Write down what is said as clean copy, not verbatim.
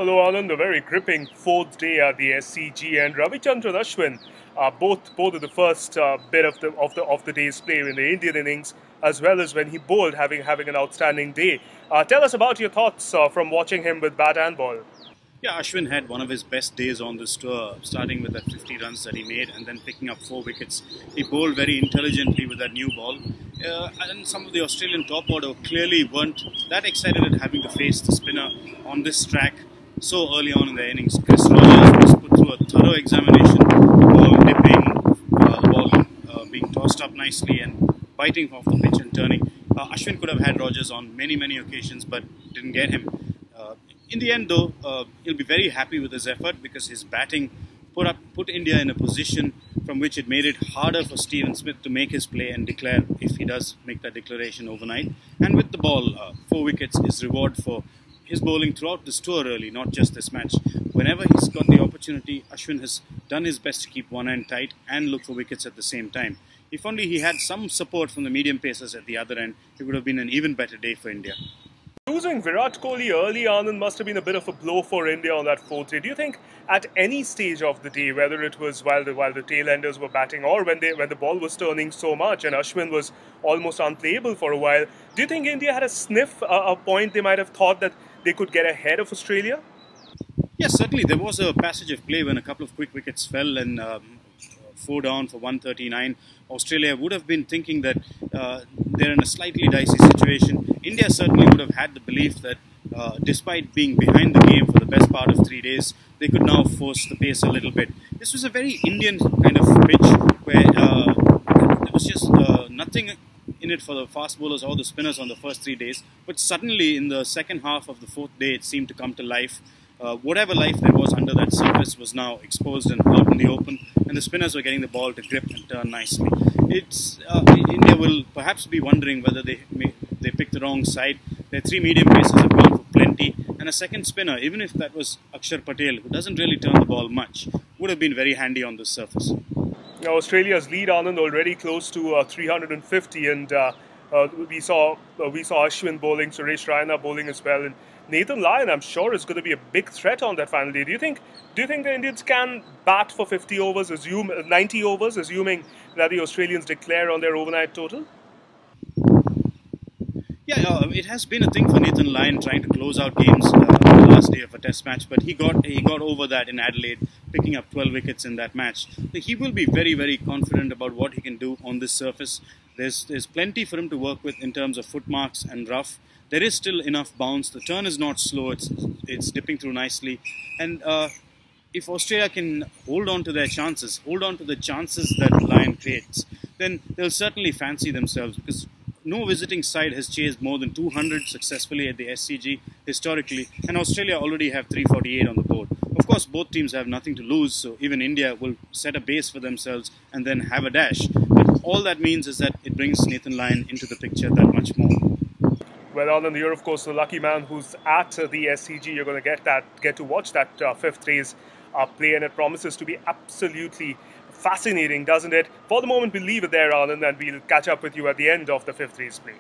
Hello, Anand. A very gripping fourth day at the SCG, and Ravichandran Ashwin, both of the first bit of the day's play in the Indian innings, as well as when he bowled, having an outstanding day. Tell us about your thoughts from watching him with bat and ball. Yeah, Ashwin had one of his best days on this tour, starting with that 50 runs that he made and then picking up 4 wickets. He bowled very intelligently with that new ball. And some of the Australian top order clearly weren't that excited at having to face the spinner on this track so early on in the innings. Chris Rogers was put through a thorough examination, the ball being tossed up nicely and biting off the pitch and turning. Ashwin could have had Rogers on many occasions but didn't get him. In the end, though, he'll be very happy with his effort because his batting put India in a position from which it made it harder for Steven Smith to make his play and declare if he does make that declaration overnight. And with the ball, 4 wickets is reward for his bowling throughout this tour, really, not just this match. Whenever he's got the opportunity, Ashwin has done his best to keep one end tight and look for wickets at the same time. If only he had some support from the medium pacers at the other end, it would have been an even better day for India. Losing Virat Kohli early, Anand, must have been a bit of a blow for India on that fourth day. Do you think at any stage of the day, whether it was while the tailenders were batting or when the ball was turning so much and Ashwin was almost unplayable for a while, do you think India had a sniff, a point they might have thought that they could get ahead of Australia? Yes, certainly. There was a passage of play when a couple of quick wickets fell and 4 down for 139. Australia would have been thinking that they're in a slightly dicey situation. India certainly would have had the belief that despite being behind the game for the best part of 3 days, they could now force the pace a little bit. This was a very Indian kind of pitch where there was just nothing in it for the fast bowlers or the spinners on the first 3 days. But suddenly in the second half of the fourth day, it seemed to come to life. Whatever life there was under that surface was now exposed and out in the open, and the spinners were getting the ball to grip and turn nicely. India will perhaps be wondering whether they picked the wrong side. Their 3 medium pacers have gone for plenty, and a second spinner, even if that was Akshar Patel, who doesn't really turn the ball much, would have been very handy on this surface. Now, Australia's lead, Anand, already close to 350, and we saw Ashwin bowling, Suresh Raina bowling as well, and Nathan Lyon, I'm sure, is going to be a big threat on that final day. Do you think the Indians can bat for 90 overs, assuming that the Australians declare on their overnight total? Yeah, it has been a thing for Nathan Lyon trying to close out games on the last day of a test match, but he got over that in Adelaide, picking up 12 wickets in that match. He will be very confident about what he can do on this surface. There's plenty for him to work with in terms of footmarks and rough. There is still enough bounce. The turn is not slow. It's dipping through nicely. And if Australia can hold on to their chances, hold on to the chances that Lyon creates, then they'll certainly fancy themselves, because no visiting side has chased more than 200 successfully at the SCG historically, and Australia already have 348 on the board. Of course, both teams have nothing to lose, so even India will set a base for themselves and then have a dash. But all that means is that it brings Nathan Lyon into the picture that much more. Well, Anand, you're of course the lucky man who's at the SCG. You're going to get to watch that fifth day's play, and it promises to be absolutely fascinating, doesn't it? For the moment, we'll leave it there, Anand, and we'll catch up with you at the end of the fifth day's play.